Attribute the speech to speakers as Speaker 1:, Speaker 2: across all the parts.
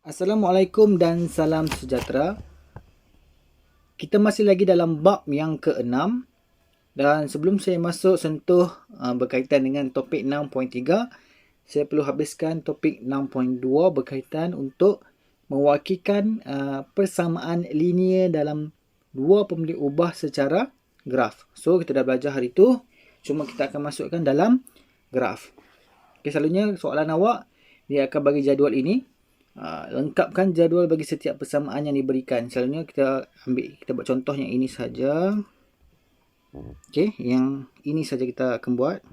Speaker 1: Assalamualaikum dan salam sejahtera. Kita masih lagi dalam bab yang ke-6 dan sebelum saya masuk sentuh berkaitan dengan topik 6.3, saya perlu habiskan topik 6.2 berkaitan untuk mewakilkan persamaan linear dalam dua pemilik ubah secara graf. So kita dah belajar hari tu, cuma kita akan masukkan dalam graf. Okay, selalunya soalan awak dia akan bagi jadual ini. Lengkapkan jadual bagi setiap persamaan yang diberikan. Selalunya kita buat contoh yang ini saja. Okey, yang ini saja kita akan buat.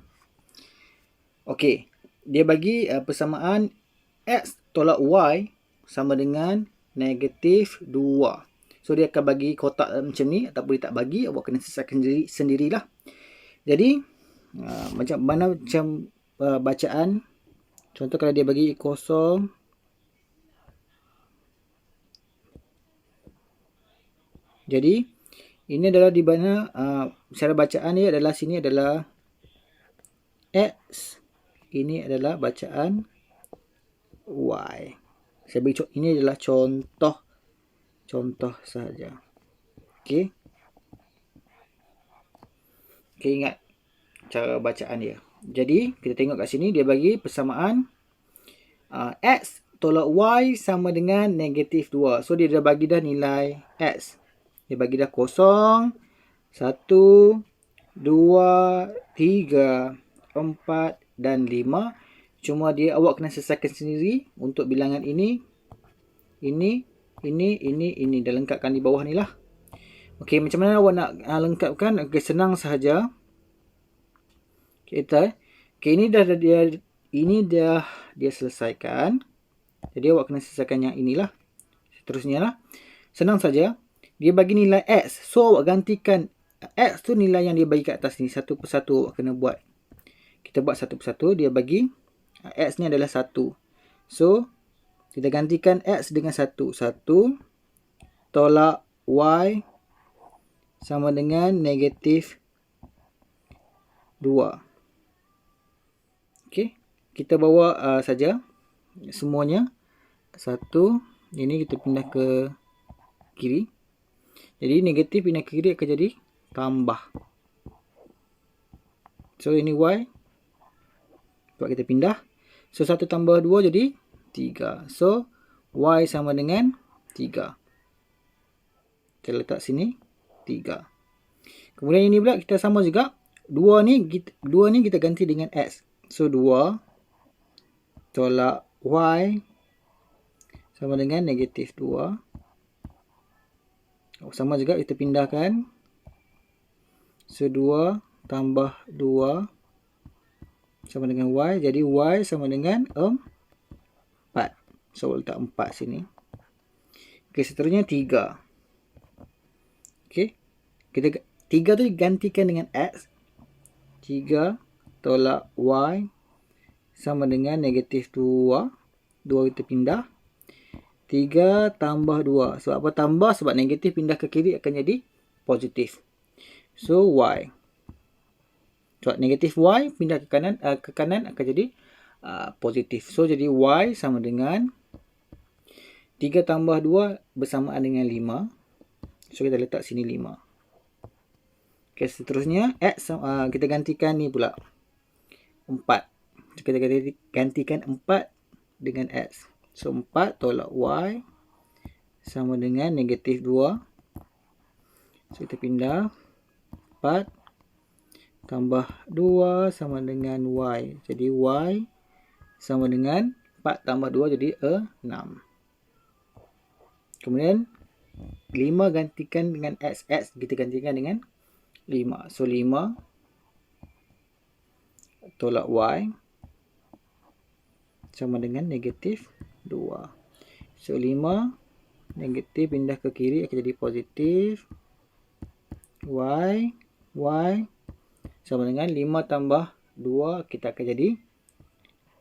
Speaker 1: Okey, dia bagi persamaan x tolak y sama dengan negatif 2. So dia akan bagi kotak macam ni, ataupun dia tak bagi, awak kena selesaikan sendirilah. Jadi macam bacaan. Contoh kalau dia bagi kosong, jadi ini adalah di mana cara bacaan dia adalah sini adalah X, ini adalah bacaan Y. Saya beri ini adalah contoh saja. Okey. Okey, ingat cara bacaan dia. Jadi kita tengok kat sini dia bagi persamaan X tolak Y sama dengan negatif 2. So dia dah bagi dah nilai X. Dia bagi dah 0, 1, 2, 3, 4 dan 5. Cuma awak kena selesaikan sendiri untuk bilangan ini. Dah lengkapkan di bawah ni lah. Okey, macam mana awak nak lengkapkan? Okey, senang sahaja. Ini dah dia selesaikan. Jadi awak kena selesaikan yang inilah. Seterusnya lah. Senang saja. Dia bagi nilai X. So awak gantikan X tu nilai yang dia bagi kat atas ni. Satu persatu awak kena buat. Kita buat satu persatu. Dia bagi X ni adalah 1. So kita gantikan X dengan 1. 1 tolak Y sama dengan negatif 2. Okey. Kita bawa saja semuanya. 1. Ini kita pindah ke kiri. Jadi negatif pindah ke kiri akan jadi tambah. So ini Y. Sebab kita pindah. So 1 tambah 2 jadi 3. So Y sama dengan 3. Kita letak sini 3. Kemudian ini pula kita sama juga. 2 ni kita ganti dengan X. So 2 tolak Y sama dengan negatif 2. Sama juga kita pindahkan. So 2 tambah 2 sama dengan Y. Jadi Y sama dengan 4. So letak 4 sini. Okey, seterusnya 3. Okey. 3 tu digantikan dengan X. 3 tolak Y sama dengan negatif 2. 2 kita pindah. 3 tambah 2. Sebab apa tambah? Sebab negatif pindah ke kiri akan jadi positif. So Y. Sebab negatif Y pindah ke kanan akan jadi positif. So jadi Y sama dengan 3 tambah 2 bersamaan dengan 5. So kita letak sini 5. Okay, seterusnya X kita gantikan ni pula 4. Kita gantikan 4 dengan X. So 4 tolak Y sama dengan negatif 2. So kita pindah. 4 tambah 2 sama dengan Y. Jadi Y sama dengan 4 tambah 2 jadi 6. Kemudian 5 gantikan dengan X. X kita gantikan dengan 5. So 5 tolak Y sama dengan negatif 2. So 5 negatif pindah ke kiri akan jadi positif. Y sama dengan 5 tambah 2 kita akan jadi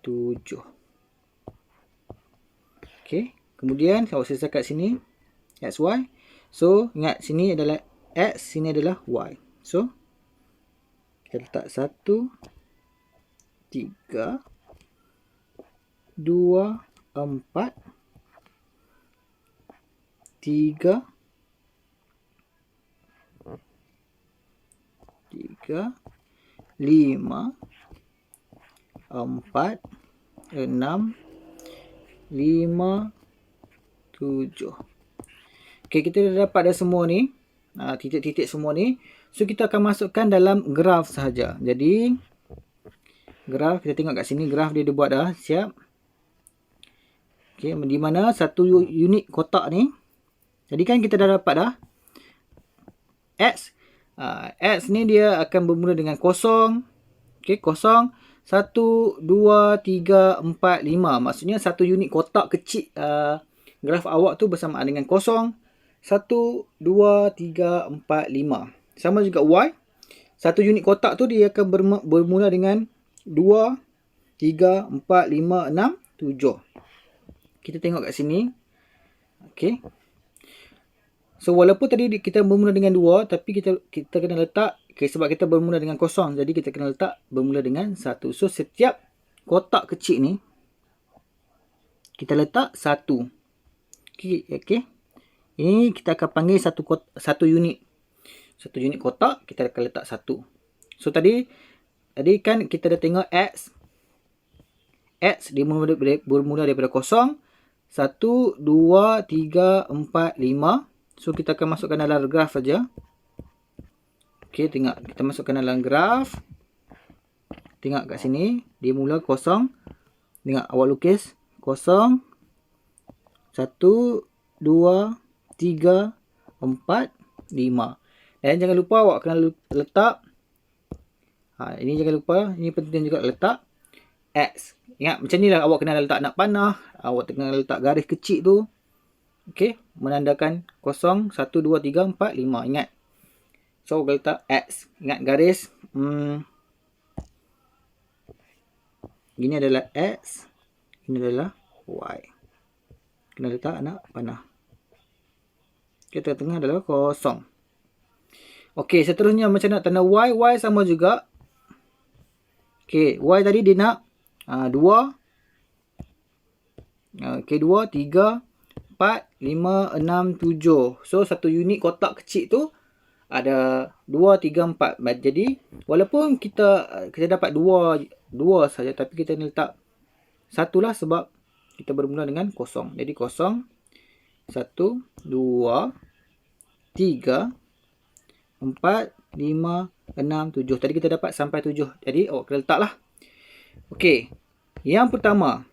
Speaker 1: 7. Okey. Kemudian awak selesai kat sini XY. So ingat sini adalah X, sini adalah Y. So kita letak 1, 3, 2, 4 3, 5, 4, 6, 5, 7. Okey, kita dah dapat dah semua ni. Titik-titik semua ni. So, kita akan masukkan dalam graf sahaja. Jadi, graf, kita tengok kat sini. Graf dia buat dah. Siap. Okey, di mana satu unit kotak ni. Jadi kan kita dah dapat dah. X. X ni dia akan bermula dengan kosong. Okey, kosong. 1, 2, 3, 4, 5. Maksudnya satu unit kotak kecil graf awak tu bersamaan dengan kosong. 1, 2, 3, 4, 5. Sama juga Y. Satu unit kotak tu dia akan bermula dengan 2, 3, 4, 5, 6, 7. Kita tengok kat sini. Okey. So, walaupun tadi kita bermula dengan 2, tapi kita kena letak, sebab kita bermula dengan kosong. Jadi, kita kena letak bermula dengan 1. So, setiap kotak kecil ni, kita letak 1. Okey. Ini kita akan panggil satu unit. Satu unit kotak, kita akan letak 1. So, tadi kan kita dah tengok X. X dia bermula daripada kosong. 1, 2, 3, 4, 5. So, kita akan masukkan dalam graf saja. Okey, tengok. Kita masukkan dalam graf. Tengok kat sini. Dia mula kosong. Tengok awak lukis. Kosong. 1, 2, 3, 4, 5. Dan jangan lupa awak kena letak. Ini jangan lupa. Ini penting juga letak X. Ingat macam ni lah awak kena letak nak panah. Awak kena letak garis kecil tu. Okey. Menandakan kosong. 1, 2, 3, 4, 5. Ingat. So awak letak X. Ingat garis. Ini adalah X. Ini adalah Y. Kena letak anak panah. Kita tengah adalah kosong. Okey, seterusnya macam nak tanda Y. Y sama juga. Okey, Y tadi dia nak 2. Okey, 2, 3, 4, 5, 6, 7. So, satu unit kotak kecil tu ada 2, 3, 4. Jadi, walaupun kita dapat 2 saja, tapi kita letak 1 lah sebab kita bermula dengan kosong. Jadi, kosong. 1, 2, 3, 4, 5, 6, 7. Tadi kita dapat sampai 7. Jadi, awak kena letak lah. Okey. Yang pertama.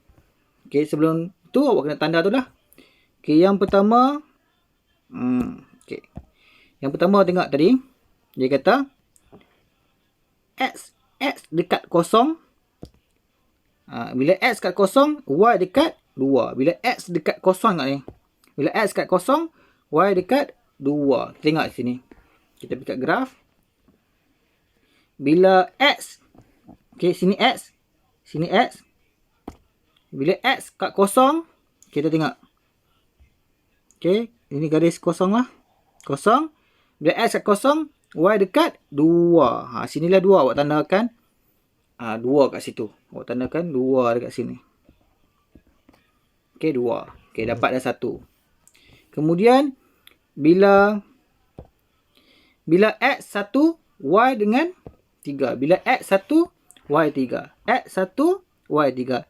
Speaker 1: Okey, sebelum tu awak kena tanda tu lah. Okey, yang pertama. Okey. Yang pertama tengok tadi. Dia kata. X dekat kosong. Bila X dekat kosong, Y dekat 2. Bila X dekat kosong kat ni. Bila X dekat kosong, Y dekat 2. Kita tengok sini. Kita pergi kat graf. Bila X. Okey, sini X. Sini X. Bila X kat kosong, kita tengok. Okey, ini garis kosong lah. Kosong. Bila X kat kosong, Y dekat 2. Sinilah 2 awak tandakan. 2 kat situ. Awak tandakan 2 dekat sini. Okey, 2. Okey, dapat dah 1. Kemudian, bila X 1, Y dengan 3. Bila X 1, Y 3. X 1, Y 3.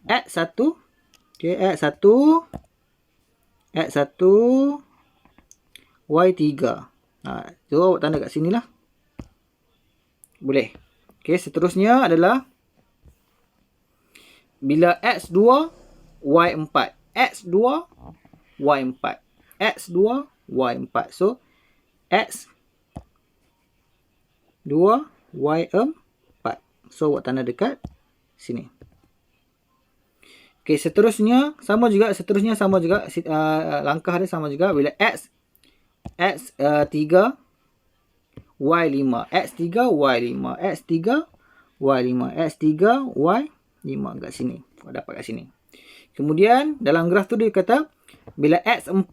Speaker 1: X 1. Okay, X 1. X 1. Y 3. So, awak tanda kat sini lah. Boleh. Okay, seterusnya adalah bila X 2, Y 4. X 2, Y 4. X 2, Y 4. So, X 2, Y 4. So, awak tanda dekat sini. Okey, seterusnya sama juga. Langkah dia sama juga. Bila X 3, Y 5. X 3, Y 5. X 3, Y 5. X 3, Y 5. Kat sini. Awak dapat kat sini. Kemudian, dalam graf tu dia kata, bila X 4,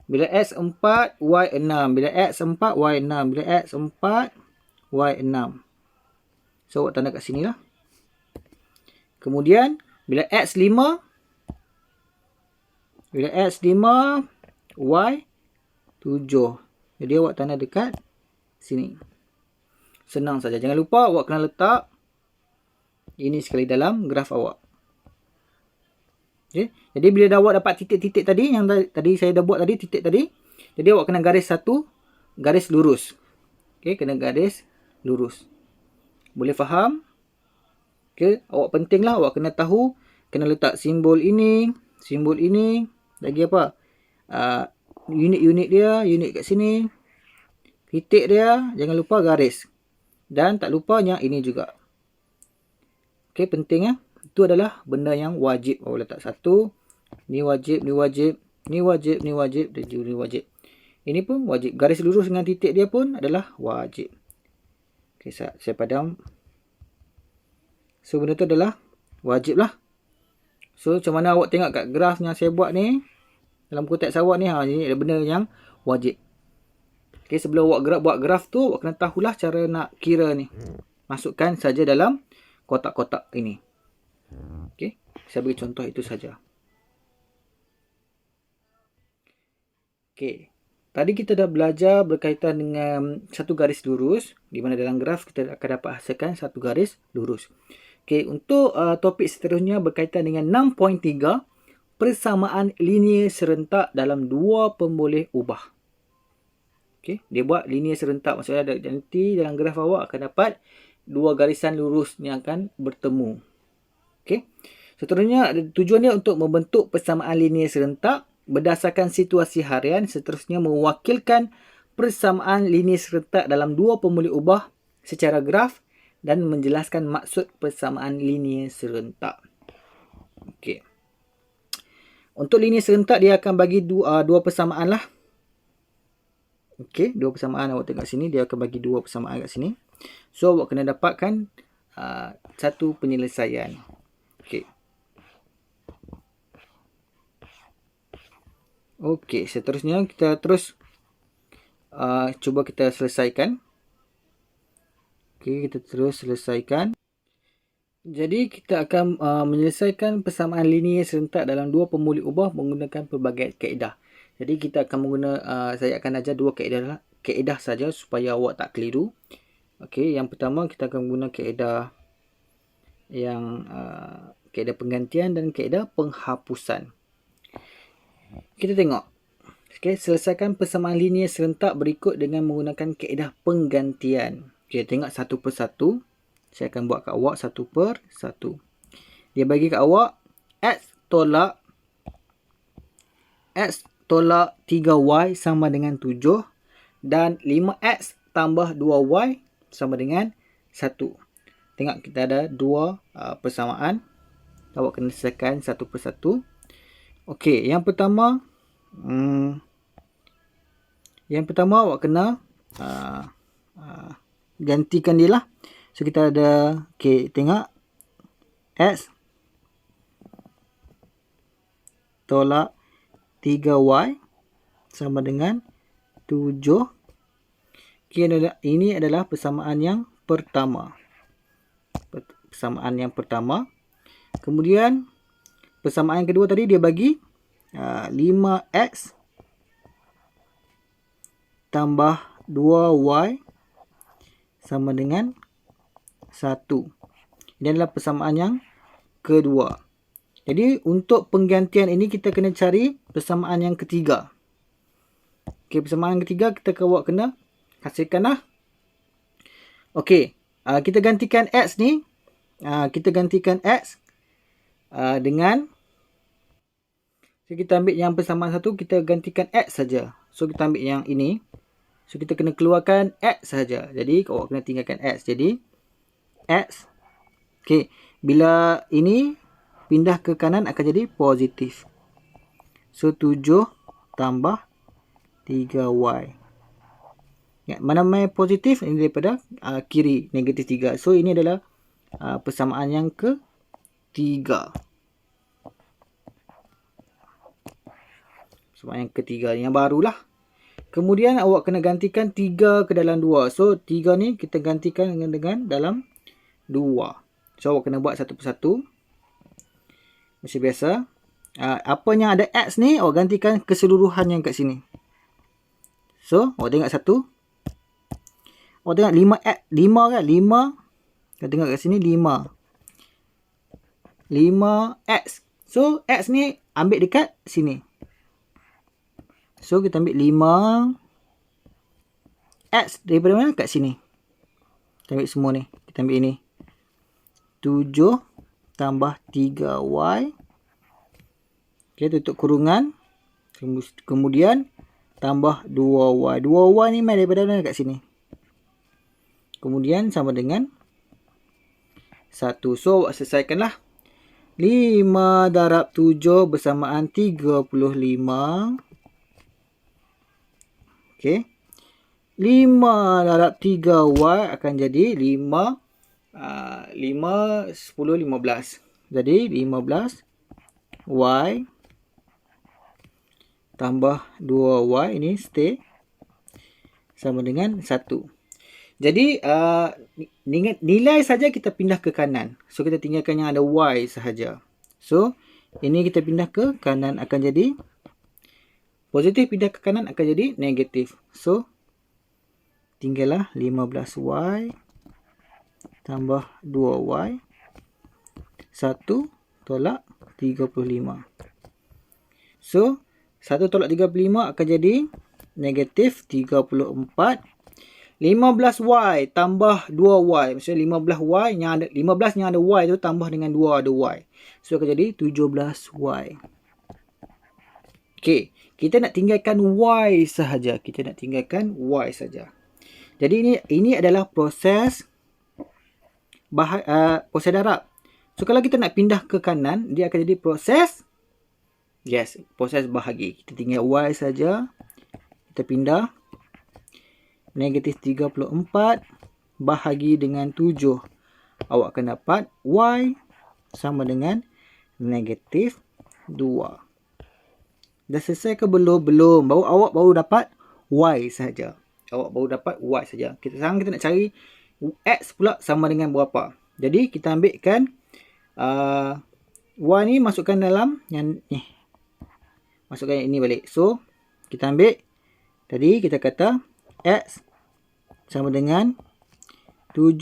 Speaker 1: bila X 4, Y 6. Bila X 4, Y 6. Bila X 4, Y 6. So, awak tanda kat sini lah. Kemudian, bila X 5, Bila X 5, Y 7. Jadi awak tanda dekat sini. Senang saja. Jangan lupa awak kena letak ini sekali dalam graf awak. Okay. Jadi bila awak dapat titik-titik tadi, yang tadi saya dah buat tadi, titik tadi. Jadi awak kena garis satu, garis lurus. Okay, kena garis lurus. Boleh faham? Okay, awak pentinglah awak kena tahu, kena letak simbol ini, lagi apa? Unit-unit dia, unit kat sini. Titik dia, jangan lupa garis. Dan tak lupa yang ini juga. Okay, penting ya. Itu adalah benda yang wajib. Awak letak satu. Ni wajib, ni wajib. Ni wajib, ni wajib. Dan juga ni wajib. Ini pun wajib. Garis lurus dengan titik dia pun adalah wajib. Okay, saya padam. So, benda tu adalah wajib lah. So, macam mana awak tengok kat graf yang saya buat ni. Dalam buku teks awak ni. Ini ada benda yang wajib. Okay, sebelum awak buat graf tu, awak kena tahulah cara nak kira ni. Masukkan saja dalam kotak-kotak ini. Okay, saya beri contoh itu saja. Okay, tadi kita dah belajar berkaitan dengan satu garis lurus, di mana dalam graf kita akan dapat hasilkan satu garis lurus. Okay, untuk topik seterusnya berkaitan dengan 6.3, persamaan linear serentak dalam dua pemboleh ubah. Okay, dia buat linear serentak, maksudnya nanti dalam graf awak akan dapat dua garisan lurus yang akan bertemu. Okay. Seterusnya, tujuan dia untuk membentuk persamaan linear serentak berdasarkan situasi harian, seterusnya mewakilkan persamaan linear serentak dalam dua pemboleh ubah secara graf dan menjelaskan maksud persamaan linear serentak. Okay. Untuk linear serentak, dia akan bagi dua persamaan lah. Okay, dua persamaan awak tengok sini, dia akan bagi dua persamaan kat sini. So, awak kena dapatkan satu penyelesaian. Okay. Okay, seterusnya kita terus cuba kita selesaikan. Okay, kita terus selesaikan. Jadi, kita akan menyelesaikan persamaan linear serentak dalam dua pemboleh ubah menggunakan pelbagai kaedah. Jadi, kita akan saya akan ajar dua kaedah saja supaya awak tak keliru. Okey, yang pertama kita akan guna kaedah yang kaedah penggantian dan kaedah penghapusan. Kita tengok. Okey, selesaikan persamaan linear serentak berikut dengan menggunakan kaedah penggantian. Okey, tengok satu persatu. Saya akan buat kat awak satu persatu. Dia bagi kat awak X tolak 3Y sama dengan 7 dan 5X tambah 2Y sama dengan 1. Tengok kita ada dua persamaan. Awak kena selesaikan satu persatu. Okey, yang pertama awak kena gantikan dia lah. So kita ada, okey, tengok X tolak 3Y sama dengan 7. Okay, ini adalah persamaan yang pertama. Persamaan yang pertama. Kemudian, persamaan yang kedua tadi dia bagi 5X tambah 2Y sama dengan 1. Ini adalah persamaan yang kedua. Jadi, untuk penggantian ini kita kena cari persamaan yang ketiga. Okay, persamaan yang ketiga kita kena hasilkanlah. Okey, kita gantikan X ni. Kita gantikan X dengan, so kita ambil yang persamaan satu, kita gantikan X saja. So kita ambil yang ini. So kita kena keluarkan X saja. Jadi awak kena tinggalkan X. Jadi X. Okey, bila ini pindah ke kanan akan jadi positif. So 7 tambah 3Y. Mana-mana positif ini daripada kiri, negatif 3. So ini adalah persamaan yang ketiga. Persamaan yang ketiga, yang barulah. Kemudian awak kena gantikan 3 ke dalam 2. So 3 ni kita gantikan dengan dalam 2. So awak kena buat satu persatu. Macam biasa. Apa yang ada X ni, awak gantikan keseluruhan yang kat sini. So, awak tengok satu. Awak tengok 5 kan? 5. Kita tengok kat sini 5. 5X. So, X ni ambil dekat sini. So, kita ambil 5X daripada mana? Kat sini. Kita ambil semua ni. Kita ambil ini. 7 tambah 3Y. Okay, tutup kurungan. Kemudian, tambah 2Y. 2Y ni main daripada mana? Kat sini. Kemudian, sama dengan 1. So, awak selesaikanlah. 5 darab 7 bersamaan 35. Okey. 5 darab 3Y akan jadi 5, 10, 15. Jadi 15Y tambah 2Y ini stay sama dengan 1. Jadi, nilai saja kita pindah ke kanan. So, kita tinggalkan yang ada Y sahaja. So, ini kita pindah ke kanan akan jadi positif, pindah ke kanan akan jadi negatif. So, tinggallah 15Y tambah 2Y. 1 tolak 35. So, 1 tolak 35 akan jadi negatif 34. 15Y tambah 2Y. Maksudnya 15Y yang ada 15 yang ada Y tu tambah dengan 2 ada Y. So akan jadi 17Y. Okey, kita nak tinggalkan Y sahaja. Kita nak tinggalkan Y saja. Jadi ini adalah proses proses darab. So kalau kita nak pindah ke kanan, dia akan jadi proses proses bahagi. Kita tinggal Y saja. Kita pindah. Negatif 34 bahagi dengan 7. Awak akan dapat Y sama dengan negatif 2. Dah selesai ke belum? Belum. Awak baru dapat Y saja. Awak baru dapat Y saja. Sekarang kita nak cari X pula sama dengan berapa. Jadi kita ambilkan Y ni masukkan dalam yang ni. Masukkan yang ini balik. So kita ambil. Tadi kita kata X sama dengan 7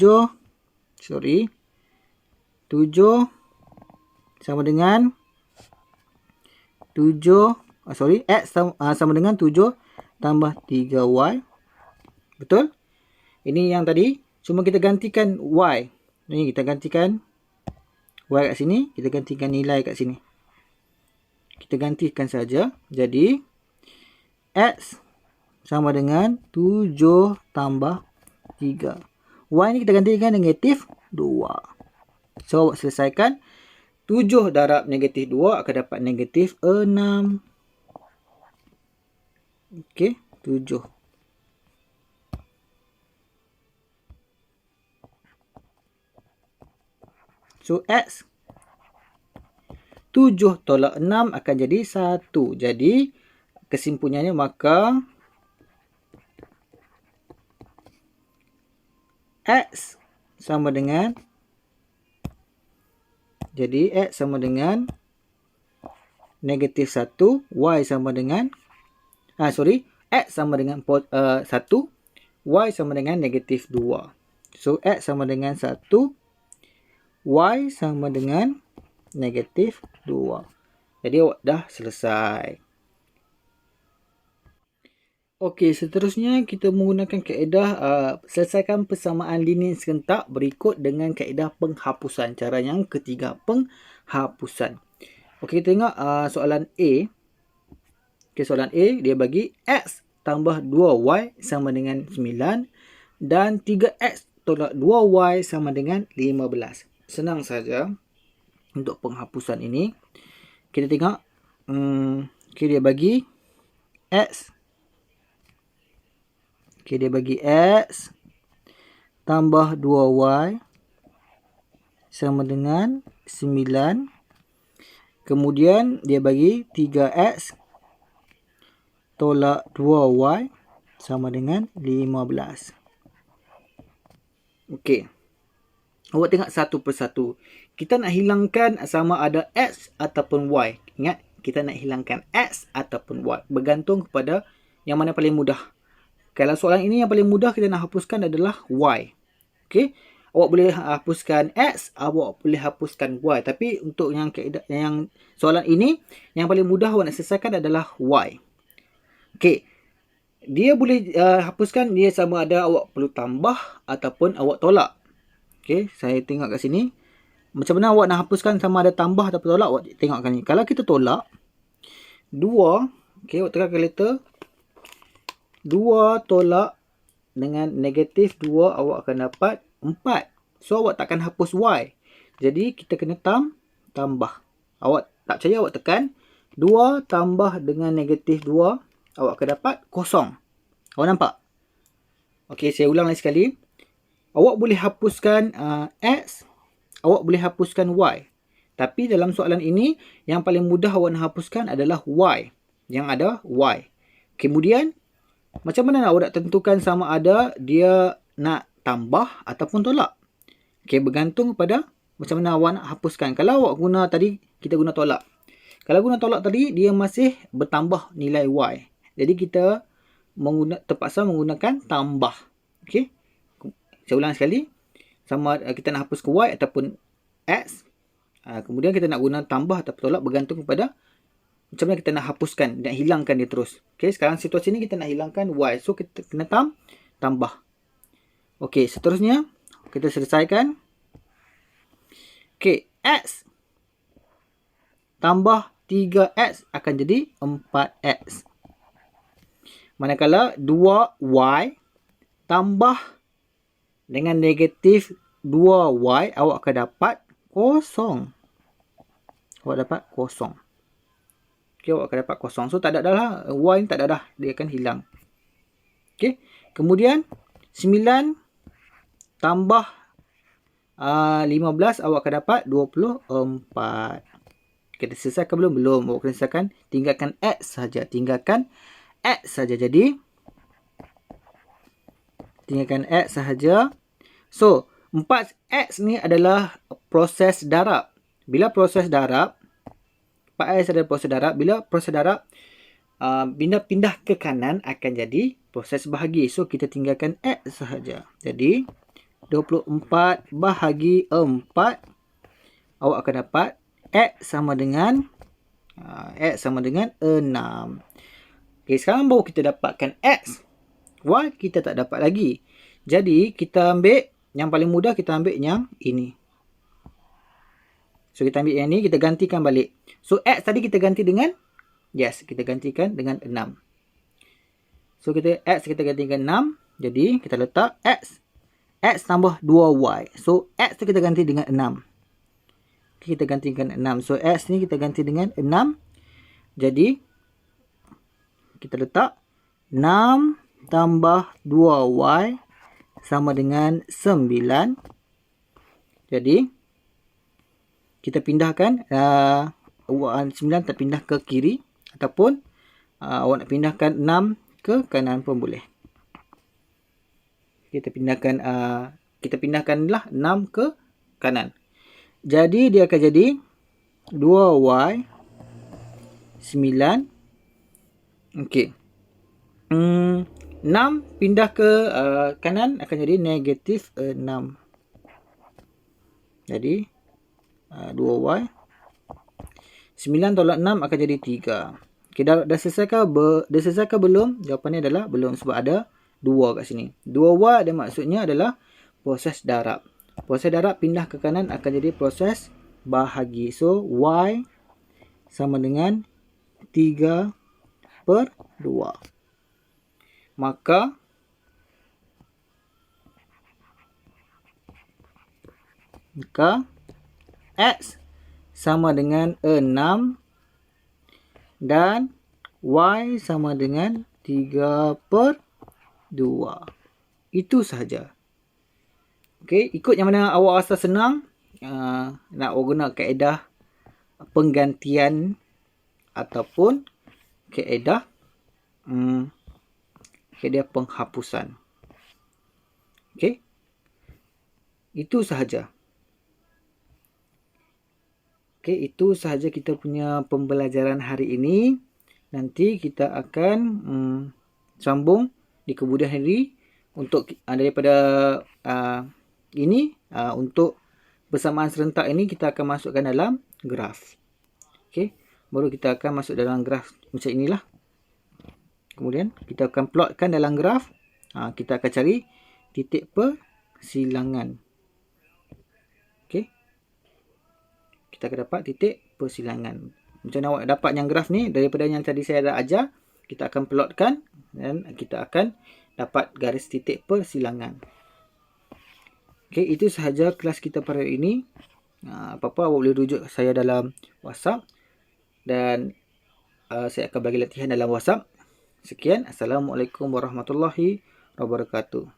Speaker 1: sama dengan 7 X sama dengan 7 tambah 3Y. Betul? Ini yang tadi. Cuma kita gantikan Y. Ini kita gantikan Y kat sini. Kita gantikan nilai kat sini. Kita gantikan saja. Jadi X sama dengan 7 tambah 3. Y ni kita gantikan negatif 2. So, awak selesaikan. 7 darab negatif 2 akan dapat negatif 6. Okey, 7. So, X 7 tolak 6 akan jadi 1. Jadi, kesimpulannya maka X sama dengan X sama dengan negatif 1, Y sama dengan X sama dengan 1, Y sama dengan negatif 2. So, X sama dengan 1, Y sama dengan negatif 2. Jadi, awak dah selesai. Okey, seterusnya kita menggunakan kaedah selesaikan persamaan linear serentak berikut dengan kaedah penghapusan. Cara yang ketiga, penghapusan. Okey, kita tengok soalan A. Okey, soalan A dia bagi X tambah 2Y sama dengan 9 dan 3X tolak 2Y sama dengan 15. Senang saja untuk penghapusan ini. Kita tengok okey, dia bagi X. Okey, dia bagi X tambah 2Y sama dengan 9. Kemudian dia bagi 3X tolak 2Y sama dengan 15. Okey. Awak tengok satu persatu. Kita nak hilangkan sama ada X ataupun Y. Ingat, kita nak hilangkan X ataupun Y. Bergantung kepada yang mana paling mudah. Kalau soalan ini yang paling mudah kita nak hapuskan adalah Y. Okey. Awak boleh hapuskan X, awak boleh hapuskan Y. Tapi untuk yang soalan ini, yang paling mudah awak nak selesaikan adalah Y. Okey. Dia boleh hapuskan, dia sama ada awak perlu tambah ataupun awak tolak. Okey, saya tengok kat sini. Macam mana awak nak hapuskan, sama ada tambah atau tolak, awak tengokkan ni. Kalau kita tolak 2, okey, awak tekan kalkulator. 2 tolak dengan negatif 2, awak akan dapat 4. So, awak takkan hapus Y. Jadi, kita kena tambah. Awak tak percaya, awak tekan 2 tambah dengan negatif 2, awak akan dapat kosong. Awak nampak? Okey, saya ulang lagi sekali. Awak boleh hapuskan X, awak boleh hapuskan Y. Tapi dalam soalan ini, yang paling mudah awak nak hapuskan adalah Y. Yang ada Y. Kemudian, macam mana awak nak tentukan sama ada dia nak tambah ataupun tolak? Okey, bergantung pada macam mana awak nak hapuskan. Kalau awak guna tadi, kita guna tolak. Kalau guna tolak tadi, dia masih bertambah nilai Y. Jadi, kita terpaksa menggunakan tambah. Okey. Saya ulang sekali. Sama kita nak hapus ke Y ataupun X. Kemudian kita nak guna tambah atau tolak bergantung kepada macam mana kita nak hapuskan, nak hilangkan dia terus. Okey, sekarang situasi ni kita nak hilangkan Y. So, kita kena tambah. Okey, seterusnya kita selesaikan. Okey, X tambah 3X akan jadi 4X. Manakala 2Y tambah dengan negatif 2Y, awak akan dapat kosong. Awak dapat kosong. Okey, awak akan dapat kosong. So, tak ada dah lah. Y ni tak ada dah. Dia akan hilang. Okey. Kemudian, 9 tambah 15, awak akan dapat 24. Kita selesaikan belum? Belum. Awak kena selesaikan. Tinggalkan X saja. Tinggalkan X saja. Jadi, tinggalkan X sahaja. So, 4X ni adalah proses darab. Bila proses darab, 4X adalah proses darab. Bila proses darab, pindah ke kanan akan jadi proses bahagi. So, kita tinggalkan X sahaja. Jadi, 24 bahagi 4, awak akan dapat X sama dengan 6. Okay, sekarang baru kita dapatkan X. Y kita tak dapat lagi. Jadi, kita ambil yang paling mudah, kita ambil yang ini. So, kita ambil yang ini, kita gantikan balik. So, X tadi kita ganti dengan, yes, kita gantikan dengan 6. So, X kita gantikan 6. Jadi, kita letak X. X tambah 2Y. So, X tu kita ganti dengan 6. Kita gantikan 6. So, X ni kita ganti dengan 6. Jadi, kita letak 6 tambah 2Y sama dengan 9. Jadi, kita pindahkan 9 terpindah ke kiri. Ataupun awak nak pindahkan 6 ke kanan pun boleh. Kita pindahkanlah 6 ke kanan. Jadi, dia akan jadi 2Y 9. Okey. 6 pindah ke kanan akan jadi negatif 6. Jadi 2Y 9 tolak 6 akan jadi 3. Okay, dah selesaikan belum? Jawapannya adalah belum, sebab ada 2 kat sini. 2Y ada maksudnya adalah proses darab. Proses darab pindah ke kanan akan jadi proses bahagi. So, Y sama dengan 3/2. Maka X sama dengan 6 dan Y sama dengan 3/2. Itu sahaja. Okey, ikut yang mana awak rasa senang. Nak guna kaedah penggantian ataupun kaedah penghapusan. Okey. Itu sahaja. Okey, itu sahaja kita punya pembelajaran hari ini. Nanti kita akan sambung di kemudian hari untuk daripada ini untuk bersamaan serentak ini kita akan masukkan dalam graf. Okey, baru kita akan masuk dalam graf macam inilah. Kemudian kita akan plotkan dalam graf. Kita akan cari titik persilangan. Okey. Kita akan dapat titik persilangan. Macam mana awak dapat yang graf ni? Daripada yang tadi saya dah ajar, kita akan plotkan dan kita akan dapat garis titik persilangan. Okey, itu sahaja kelas kita pada hari ini. Apa-apa awak boleh rujuk saya dalam WhatsApp dan saya akan bagi latihan dalam WhatsApp. Sekian. Assalamualaikum warahmatullahi wabarakatuh.